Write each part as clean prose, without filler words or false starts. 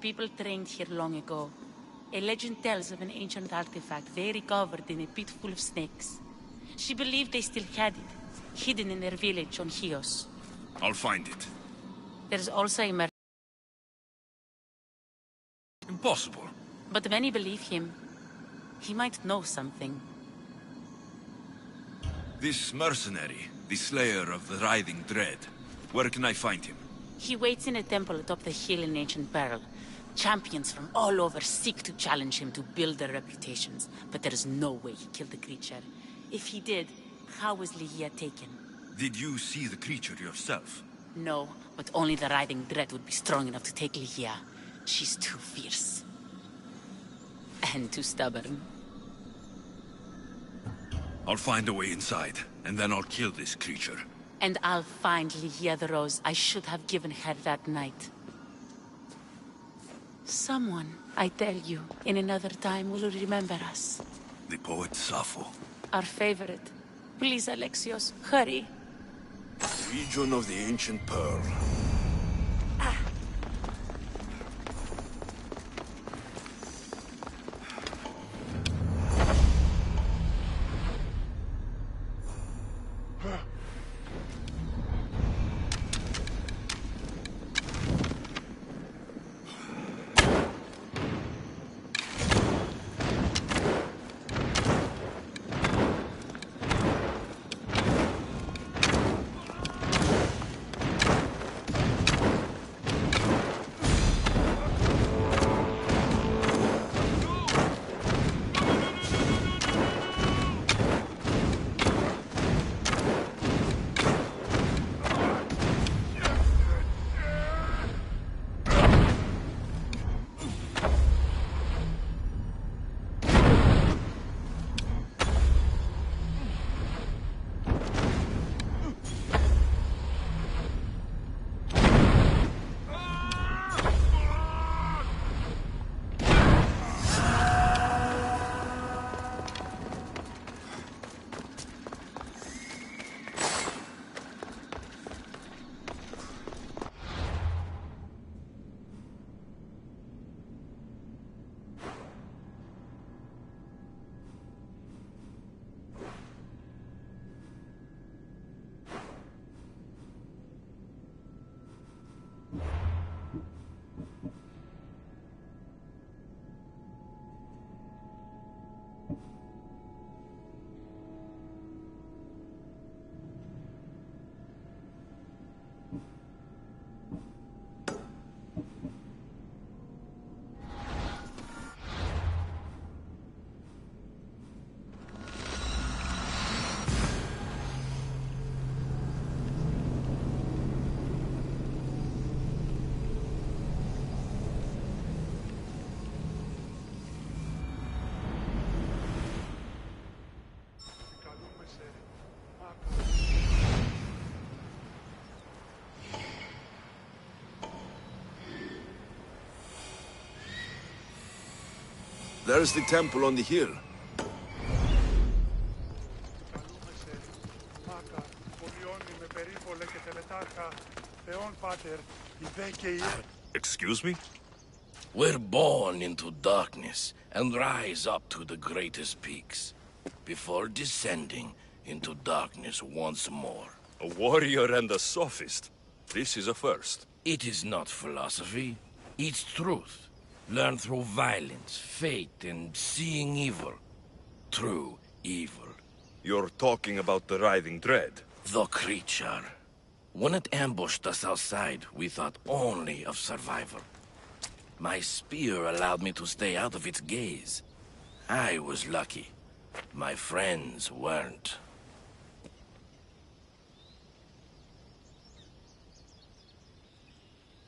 people trained here long ago. A legend tells of an ancient artifact they recovered in a pit full of snakes. She believed they still had it, hidden in their village on Chios. I'll find it. There's also a Impossible. But many believe him. He might know something. This mercenary, the slayer of the writhing dread. Where can I find him? He waits in a temple atop the hill in Ancient Peril. Champions from all over seek to challenge him to build their reputations, but there is no way he killed the creature. If he did, how was Ligia taken? Did you see the creature yourself? No, but only the writhing dread would be strong enough to take Ligia. She's too fierce. And too stubborn. I'll find a way inside, and then I'll kill this creature. And I'll find Ligia the rose I should have given her that night. Someone, I tell you, in another time will remember us. The poet Sappho. Our favorite. Please, Alexios, hurry. Region of the Ancient Pearl. There's the temple on the hill. Excuse me? We're born into darkness and rise up to the greatest peaks, before descending into darkness once more. A warrior and a sophist. This is a first. It is not philosophy, it's truth. Learned through violence, fate, and seeing evil. True evil. You're talking about the writhing dread. The creature. When it ambushed us outside, we thought only of survival. My spear allowed me to stay out of its gaze. I was lucky. My friends weren't.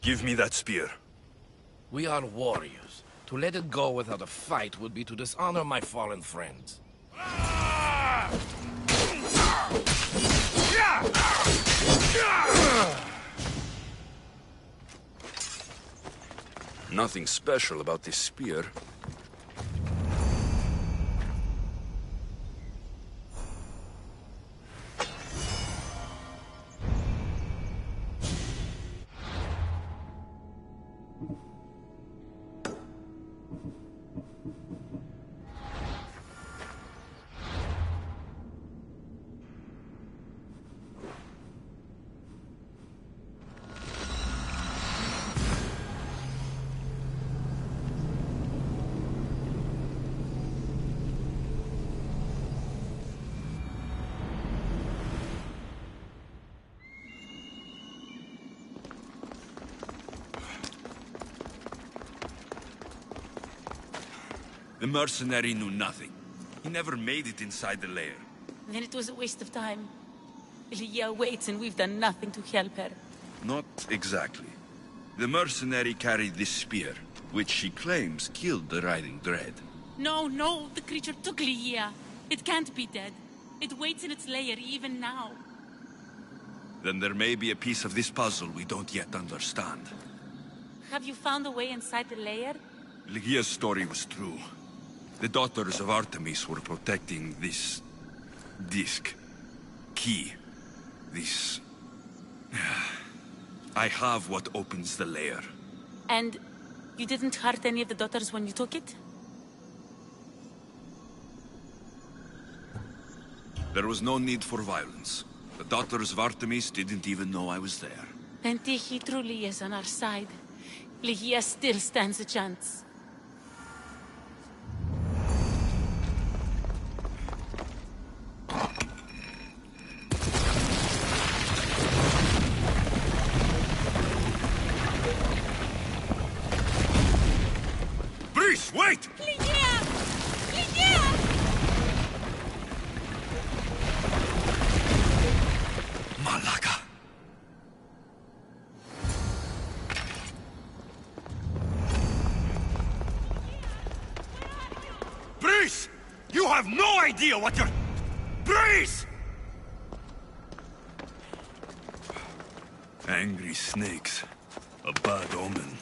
Give me that spear. We are warriors. To let it go without a fight would be to dishonor my fallen friends. Nothing special about this spear. The mercenary knew nothing. He never made it inside the lair. Then it was a waste of time. Lygia waits and we've done nothing to help her. Not exactly. The mercenary carried this spear, which she claims killed the Writhing Dread. No, the creature took Lygia. It can't be dead. It waits in its lair even now. Then there may be a piece of this puzzle we don't yet understand. Have you found a way inside the lair? Lygia's story was true. The daughters of Artemis were protecting this... disc. Key. This... I have what opens the lair. And you didn't hurt any of the daughters when you took it? There was no need for violence. The daughters of Artemis didn't even know I was there. Then Tiki truly is on our side. Lygia still stands a chance. Breeze, wait! Lygia! Lygia! Malaka! Breeze! You have no idea what you're... Breeze! Angry snakes. A bad omen.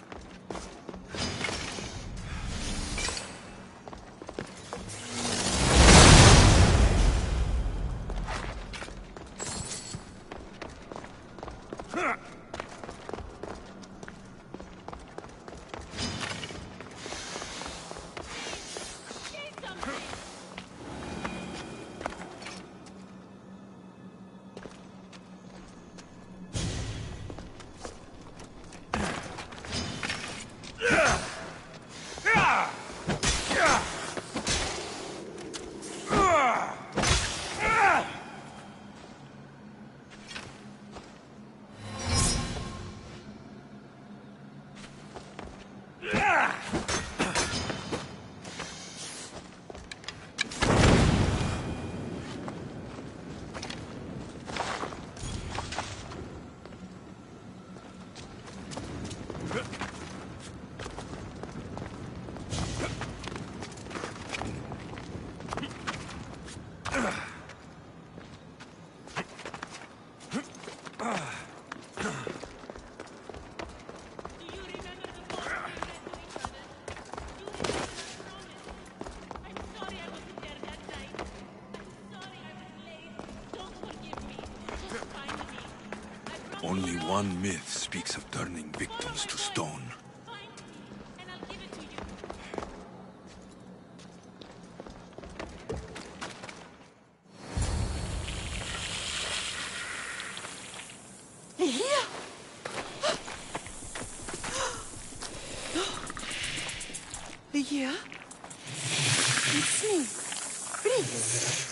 Only one myth speaks of turning victims to stone. Lygia? It's me. Breeze.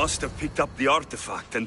must have picked up the artifact and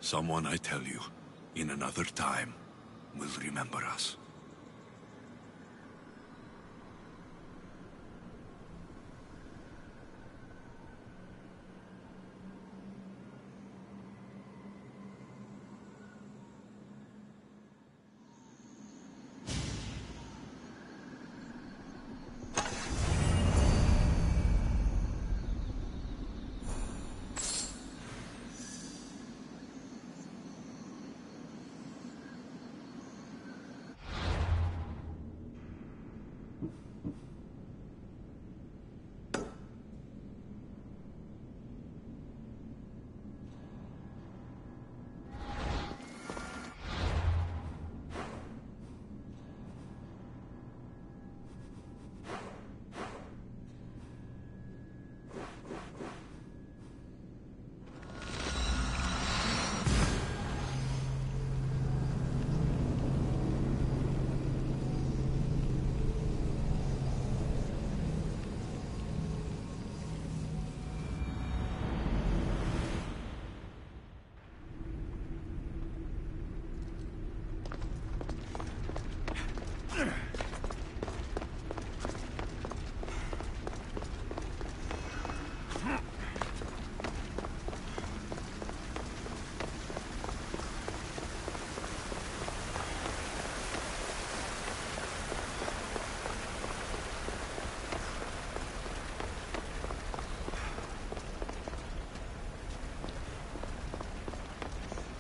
Someone, I tell you, in another time, will remember us.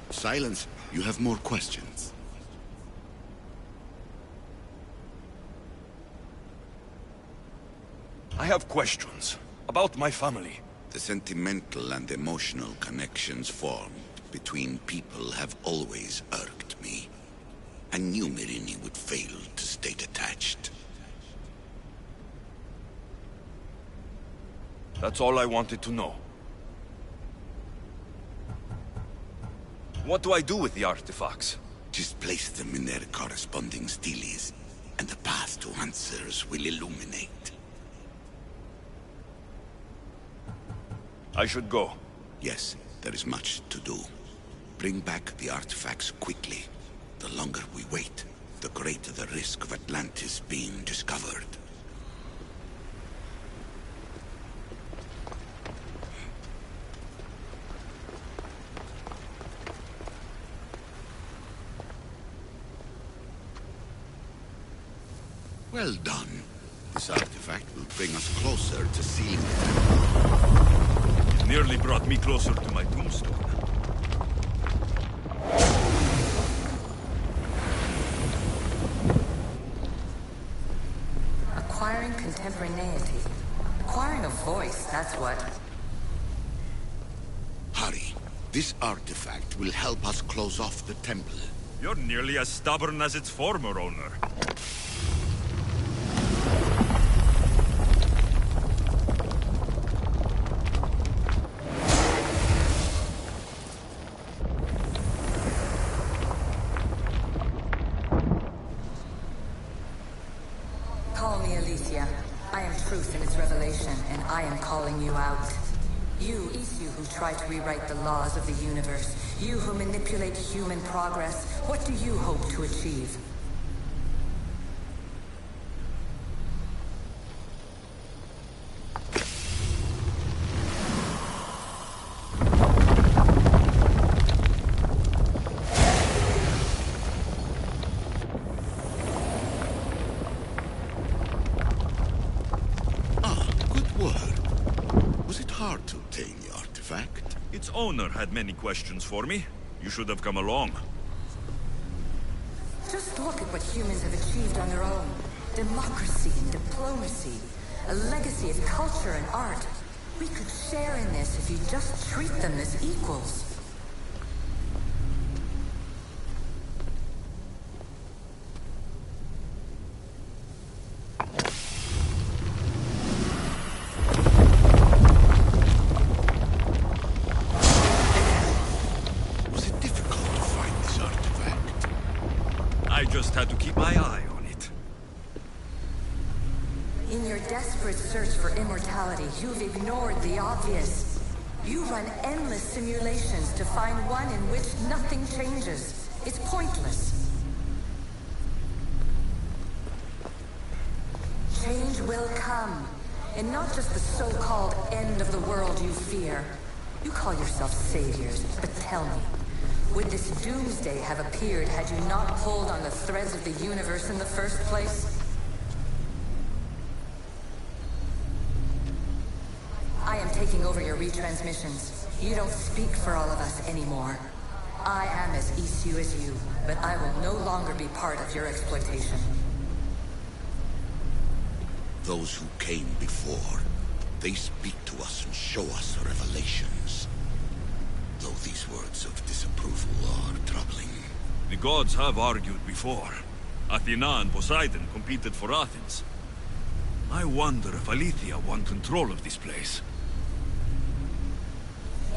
Silence. You have more questions. I have questions about my family. The sentimental and emotional connections formed between people have always irked me. I knew Myrini would fail to stay detached. That's all I wanted to know. What do I do with the artifacts? Just place them in their corresponding steles, and the path to answers will illuminate. I should go. Yes, there is much to do. Bring back the artifacts quickly. The longer we wait, the greater the risk of Atlantis being discovered. Well done. This artifact will bring us closer to seeing it. It nearly brought me closer to my tombstone. Acquiring contemporaneity. Acquiring a voice, that's what. Hurry. This artifact will help us close off the temple. You're nearly as stubborn as its former owner. Try to rewrite the laws of the universe. You who manipulate human progress, what do you hope to achieve? Good work. Was it hard to obtain the artifact? Its owner had many questions for me. You should have come along. Just look at what humans have achieved on their own. Democracy and diplomacy. A legacy of culture and art. We could share in this if you just treat them as equals. Was it difficult to find this artifact? I just had to keep my eye on it. In your desperate search for immortality, you've ignored the obvious. You run endless simulations to find one in which nothing changes. It's pointless. Change will come, and not just the so-called end of the world you fear. You call yourself saviors, but tell me, would this doomsday have appeared had you not pulled on the threads of the universe in the first place? I am taking over your retransmissions. You don't speak for all of us anymore. I am as issue as you, but I will no longer be part of your exploitation. Those who came before, they speak to us and show us revelations. Though these words of disapproval are troubling. The gods have argued before. Athena and Poseidon competed for Athens. I wonder if Aletheia won control of this place.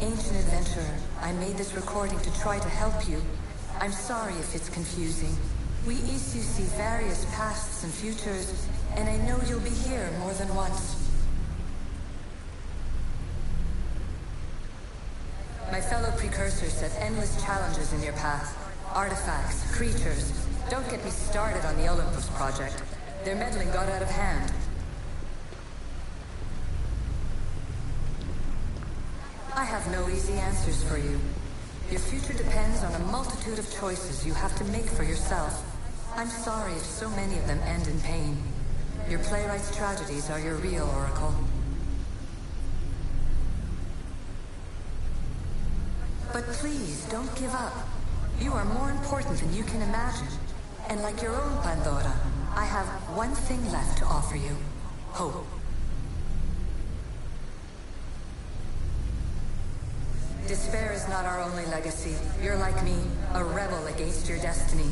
Ancient adventurer, I made this recording to try to help you. I'm sorry if it's confusing. We issue see various pasts and futures, and I know you'll be here more than once. My fellow precursors set endless challenges in your path. Artifacts, creatures. Don't get me started on the Olympus project. Their meddling got out of hand. I have no easy answers for you. Your future depends on a multitude of choices you have to make for yourself. I'm sorry if so many of them end in pain. Your playwright's tragedies are your real oracle. But please, don't give up. You are more important than you can imagine. And like your own Pandora, I have one thing left to offer you. Hope. Despair is not our only legacy. You're like me, a rebel against your destiny.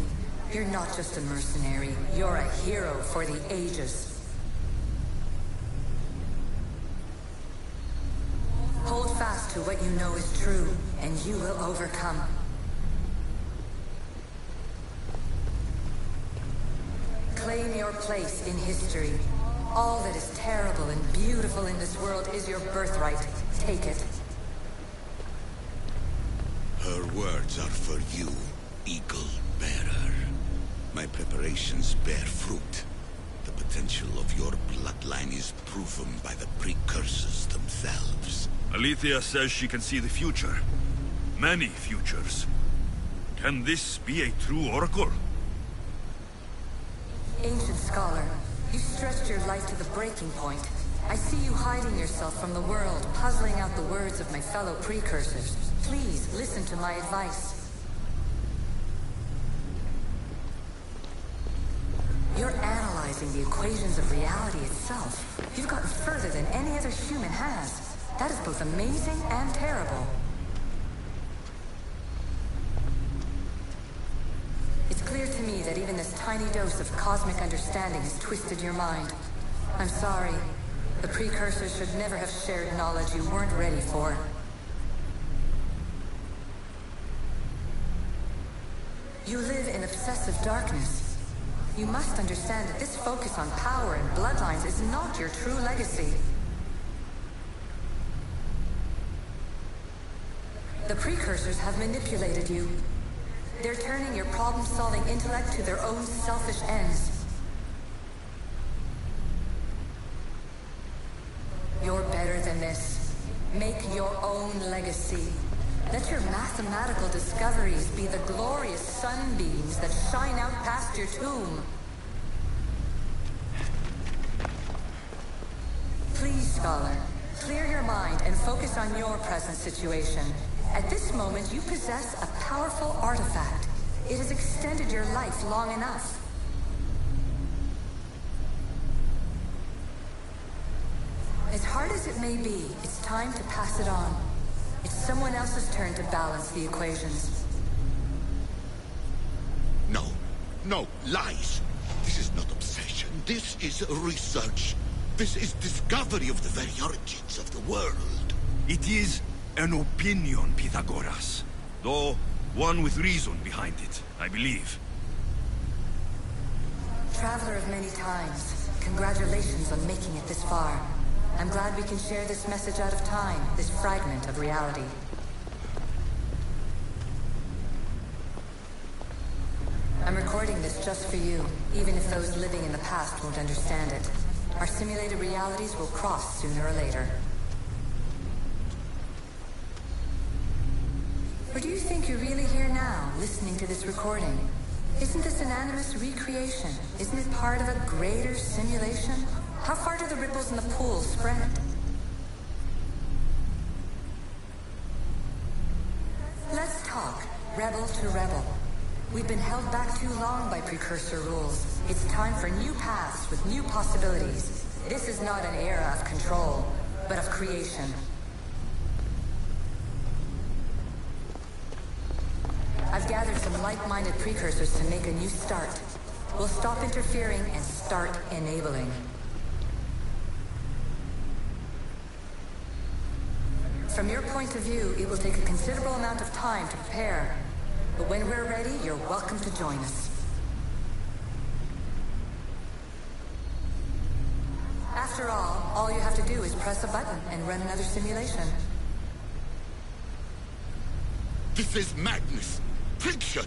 You're not just a mercenary, you're a hero for the ages. Hold fast to what you know is true, and you will overcome. Claim your place in history. All that is terrible and beautiful in this world is your birthright. Take it. Her words are for you, Eagle Bearer. My preparations bear fruit. The potential of your bloodline is proven by the precursors themselves. Aletheia says she can see the future. Many futures. Can this be a true oracle? Ancient scholar, you stretched your life to the breaking point. I see you hiding yourself from the world, puzzling out the words of my fellow precursors. Please, listen to my advice. You're analyzing the equations of reality itself. You've gotten further than any other human has. That is both amazing and terrible. It's clear to me that even this tiny dose of cosmic understanding has twisted your mind. I'm sorry. The precursors should never have shared knowledge you weren't ready for. You live in obsessive darkness. You must understand that this focus on power and bloodlines is not your true legacy. The precursors have manipulated you. They're turning your problem-solving intellect to their own selfish ends. You're better than this. Make your own legacy. Let your mathematical discoveries be the glorious sunbeams that shine out past your tomb. Please, scholar, clear your mind and focus on your present situation. At this moment, you possess a powerful artifact. It has extended your life long enough. hard as it may be, it's time to pass it on. It's someone else's turn to balance the equations. No. No, lies. This is not obsession. This is research. This is discovery of the very origins of the world. It is an opinion, Pythagoras. Though one with reason behind it, I believe. Traveler of many times, congratulations on making it this far. I'm glad we can share this message out of time, this fragment of reality. I'm recording this just for you, even if those living in the past won't understand it. Our simulated realities will cross sooner or later. Or do you think you're really here now, listening to this recording? Isn't this an animus recreation? Isn't it part of a greater simulation? How far do the ripples in the pool spread? Let's talk, rebel to rebel. We've been held back too long by precursor rules. It's time for new paths with new possibilities. This is not an era of control, but of creation. I've gathered some like-minded precursors to make a new start. We'll stop interfering and start enabling. From your point of view, it will take a considerable amount of time to prepare. But when we're ready, you're welcome to join us. After all you have to do is press a button and run another simulation. This is madness. Fiction.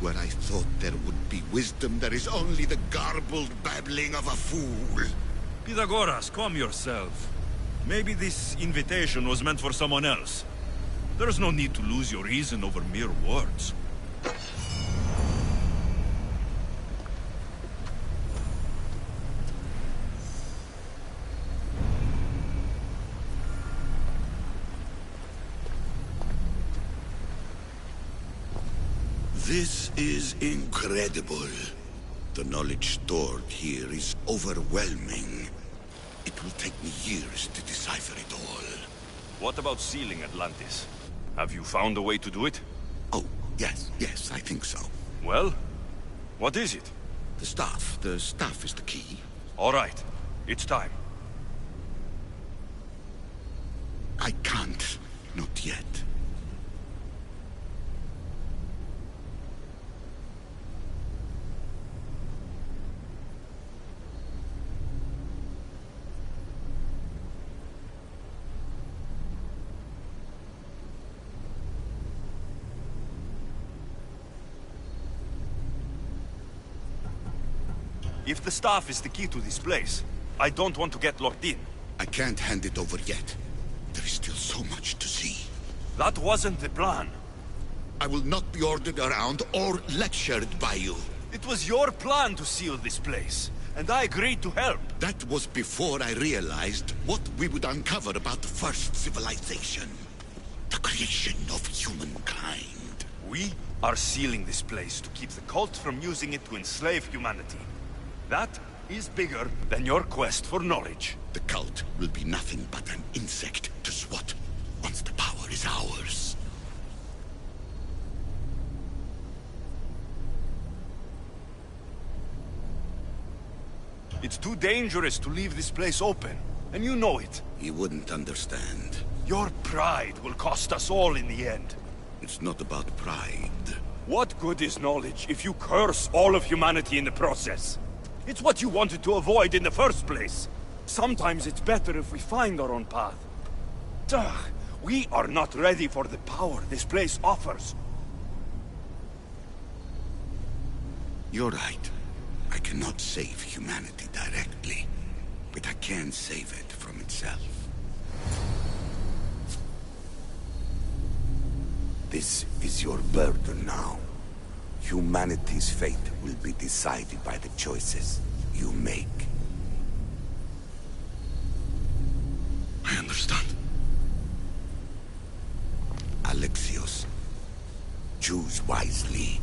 Where I thought there would be wisdom, there is only the garbled babbling of a fool. Pythagoras, calm yourself. Maybe this invitation was meant for someone else. There's no need to lose your reason over mere words. This is incredible. The knowledge stored here is overwhelming. It will take me years to decipher it all. What about sealing Atlantis? Have you found a way to do it? Oh, yes, I think so. Well, what is it? The staff is the key. All right, it's time. I can't, not yet. If the staff is the key to this place, I don't want to get locked in. I can't hand it over yet. There is still so much to see. That wasn't the plan. I will not be ordered around or lectured by you. It was your plan to seal this place, and I agreed to help. That was before I realized what we would uncover about the first civilization. The creation of humankind. We are sealing this place to keep the cult from using it to enslave humanity. That is bigger than your quest for knowledge. The cult will be nothing but an insect to swat once the power is ours. It's too dangerous to leave this place open, and you know it. You wouldn't understand. Your pride will cost us all in the end. It's not about pride. What good is knowledge if you curse all of humanity in the process? It's what you wanted to avoid in the first place. Sometimes it's better if we find our own path. Ugh, we are not ready for the power this place offers. You're right. I cannot save humanity directly, but I can save it from itself. This is your burden now. Humanity's fate will be decided by the choices you make. I understand. Alexios, choose wisely.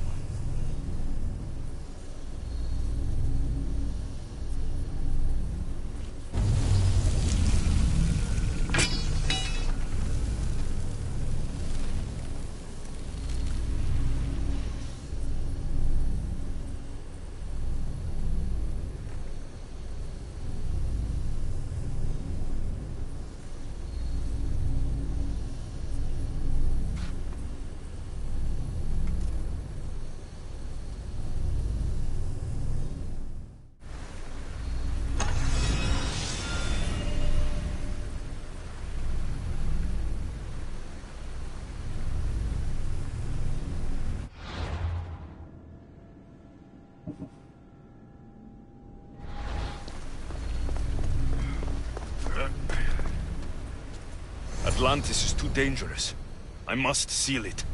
Atlantis is too dangerous. I must seal it.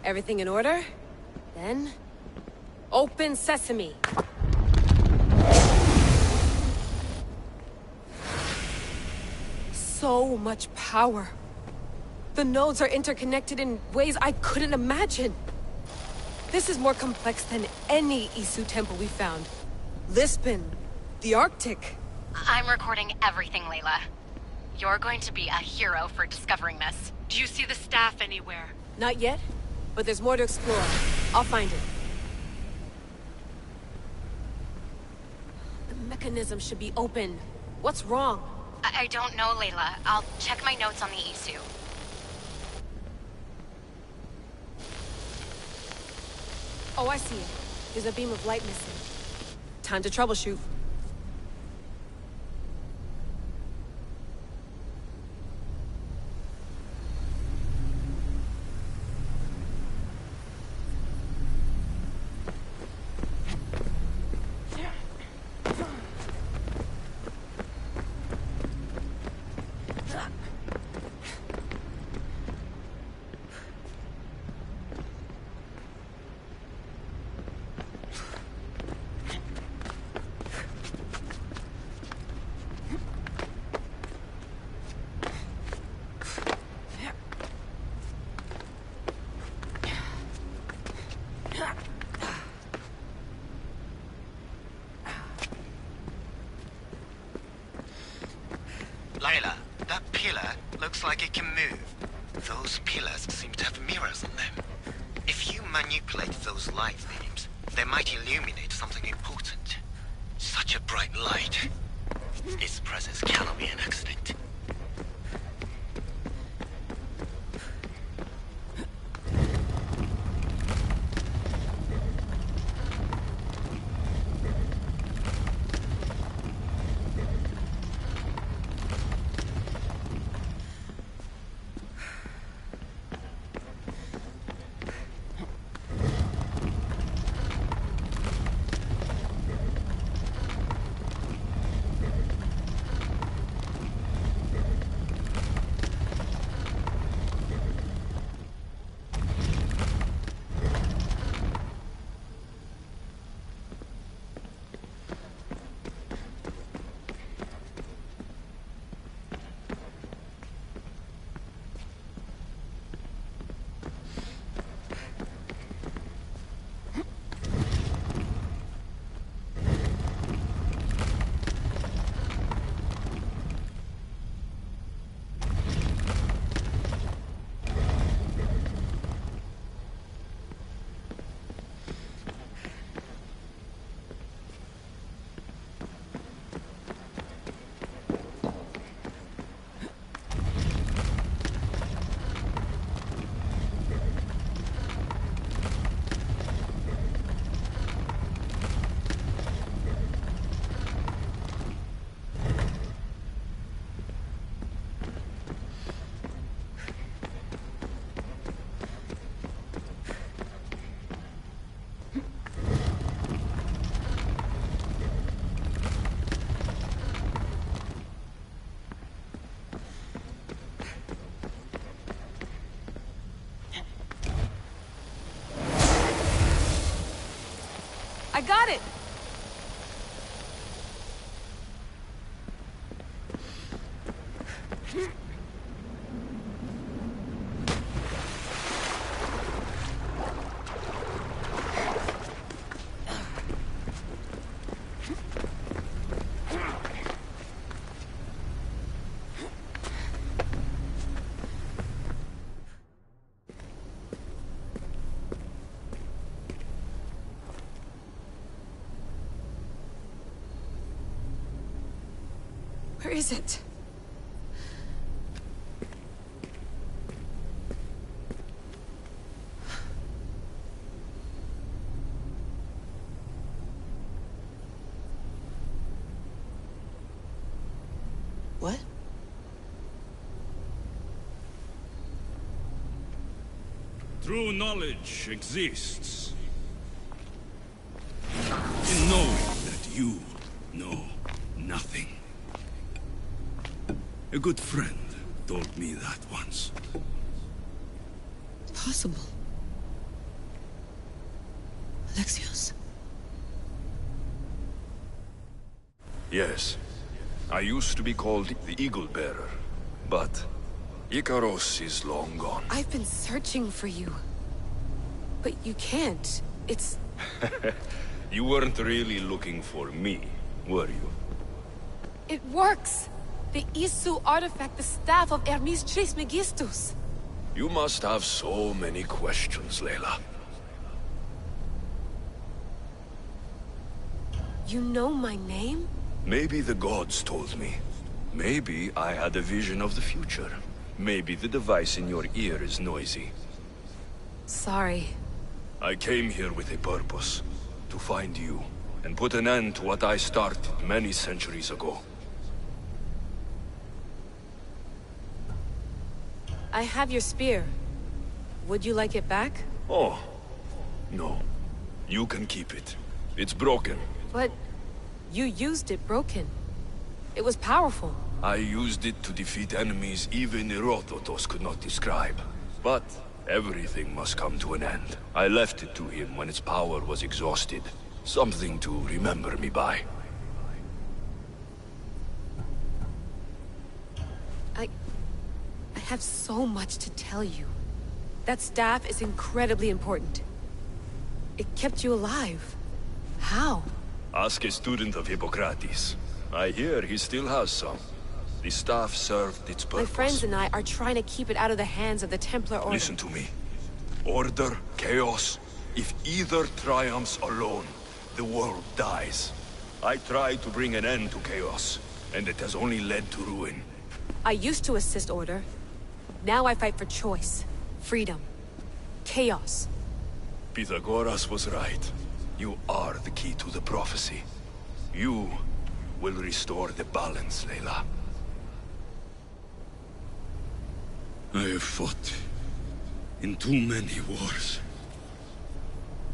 Everything in order? Then... open sesame! So much power. The nodes are interconnected in ways I couldn't imagine. This is more complex than any Isu temple we found. Lisbon, the Arctic. I'm recording everything, Layla. You're going to be a hero for discovering this. Do you see the staff anywhere? Not yet, but there's more to explore. I'll find it. The mechanism should be open. What's wrong? I don't know, Layla. I'll check my notes on the Isu. Oh, I see it. There's a beam of light missing. Time to troubleshoot. Layla, that pillar looks like it can move. Those pillars seem to have mirrors on them. If you manipulate those light beams, they might illuminate something important. Such a bright light. Its presence cannot be an accident. I got it! Where is it? True knowledge exists in knowing that you know nothing. A good friend told me that once. Possible. Alexios. Yes. I used to be called the Eagle Bearer, but Icaros is long gone. I've been searching for you. But you can't. It's... You weren't really looking for me, were you? It works! The Isu artifact, the staff of Hermes Trismegistus. You must have so many questions, Layla. You know my name? Maybe the gods told me. Maybe I had a vision of the future. Maybe the device in your ear is noisy. Sorry. I came here with a purpose. To find you, and put an end to what I started many centuries ago. I have your spear. Would you like it back? Oh. No. You can keep it. It's broken. But... you used it broken. It was powerful. I used it to defeat enemies even Herodotus could not describe. But everything must come to an end. I left it to him when its power was exhausted. Something to remember me by. I have so much to tell you. That staff is incredibly important. It kept you alive. How? Ask a student of Hippocrates. I hear he still has some. The staff served its purpose. My friends and I are trying to keep it out of the hands of the Templar Order. Listen to me. Order, chaos. If either triumphs alone, the world dies. I tried to bring an end to chaos, and it has only led to ruin. I used to assist Order. Now I fight for choice, freedom, chaos. Pythagoras was right. You are the key to the prophecy. You will restore the balance, Layla. I have fought in too many wars.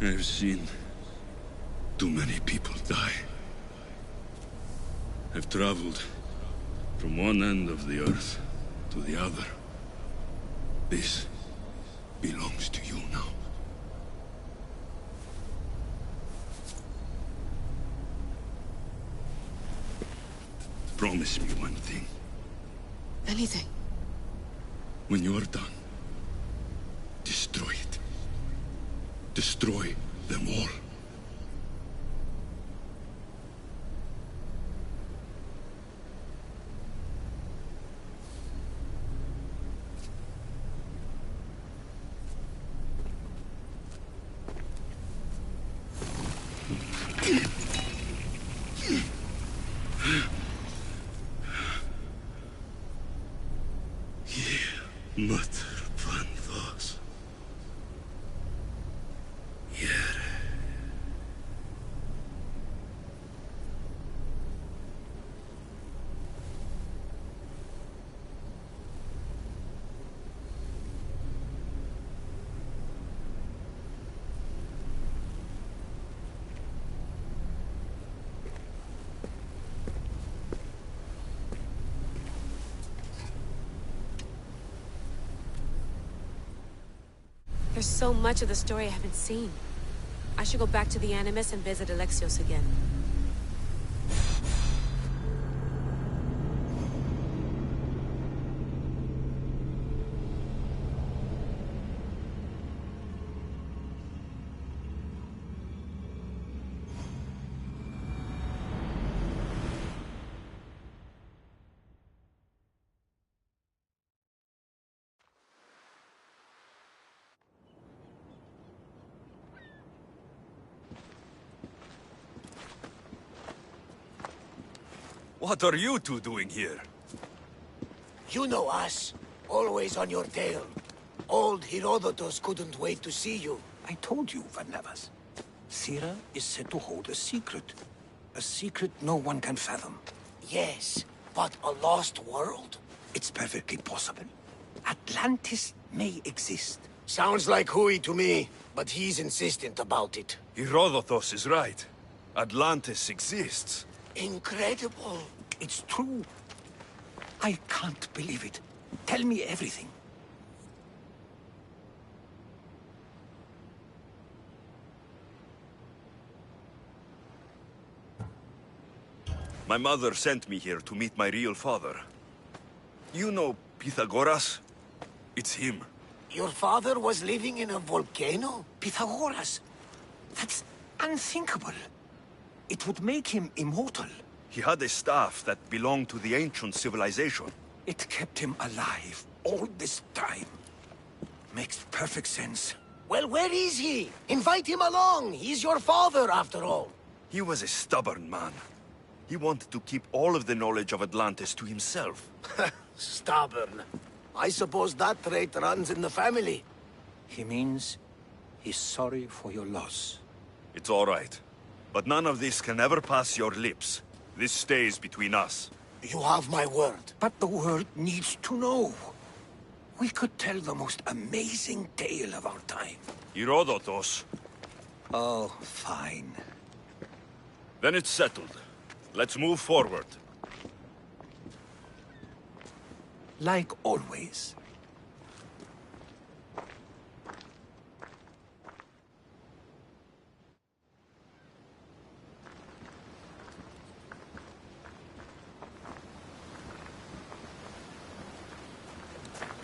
I have seen too many people die. I've traveled from one end of the earth to the other. This belongs to you now. Promise me one thing. Anything. When you're done, destroy it. Destroy them all. There's so much of the story I haven't seen. I should go back to the Animus and visit Alexios again. What are you two doing here? You know us. Always on your tail. Old Herodotus couldn't wait to see you. I told you, Varnavas. Sira is said to hold a secret. A secret no one can fathom. Yes, but a lost world? It's perfectly possible. Atlantis may exist. Sounds like Hui to me, but he's insistent about it. Herodotus is right. Atlantis exists. Incredible. It's true. I can't believe it. Tell me everything. My mother sent me here to meet my real father. You know Pythagoras? It's him. Your father was living in a volcano? Pythagoras? That's unthinkable. It would make him immortal. He had a staff that belonged to the ancient civilization. It kept him alive all this time. Makes perfect sense. Well, where is he? Invite him along. He's your father, after all. He was a stubborn man. He wanted to keep all of the knowledge of Atlantis to himself. Stubborn. I suppose that trait runs in the family. He means he's sorry for your loss. It's all right. But none of this can ever pass your lips. This stays between us. You have my word. But the world needs to know. We could tell the most amazing tale of our time. Herodotus. Oh, fine. Then it's settled. Let's move forward. Like always.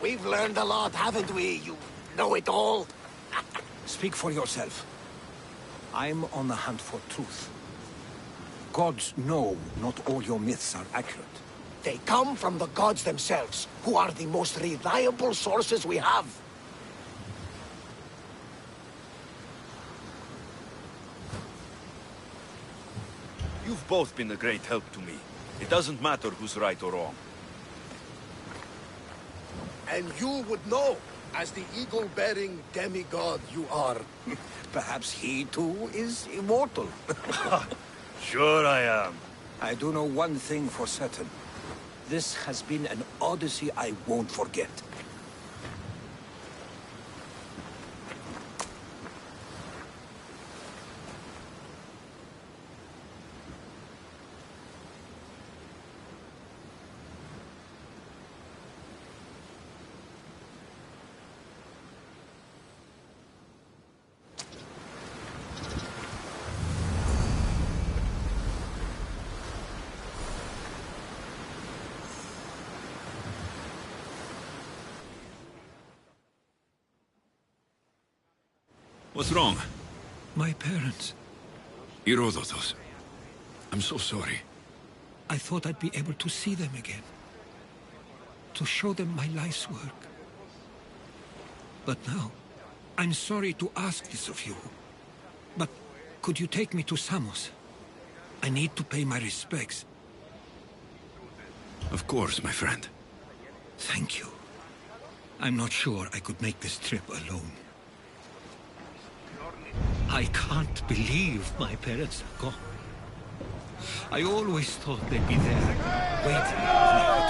We've learned a lot, haven't we? You know-it-all. Speak for yourself. I'm on the hunt for truth. Gods know not all your myths are accurate. They come from the gods themselves, who are the most reliable sources we have. You've both been a great help to me. It doesn't matter who's right or wrong. And you would know, as the eagle-bearing demigod you are. Perhaps he too is immortal. Sure I am. I do know one thing for certain. This has been an Odyssey I won't forget. What's wrong? My parents. Herodotus. I'm so sorry. I thought I'd be able to see them again. To show them my life's work. But now, I'm sorry to ask this of you. But could you take me to Samos? I need to pay my respects. Of course, my friend. Thank you. I'm not sure I could make this trip alone. I can't believe my parents are gone. I always thought they'd be there, waiting for me.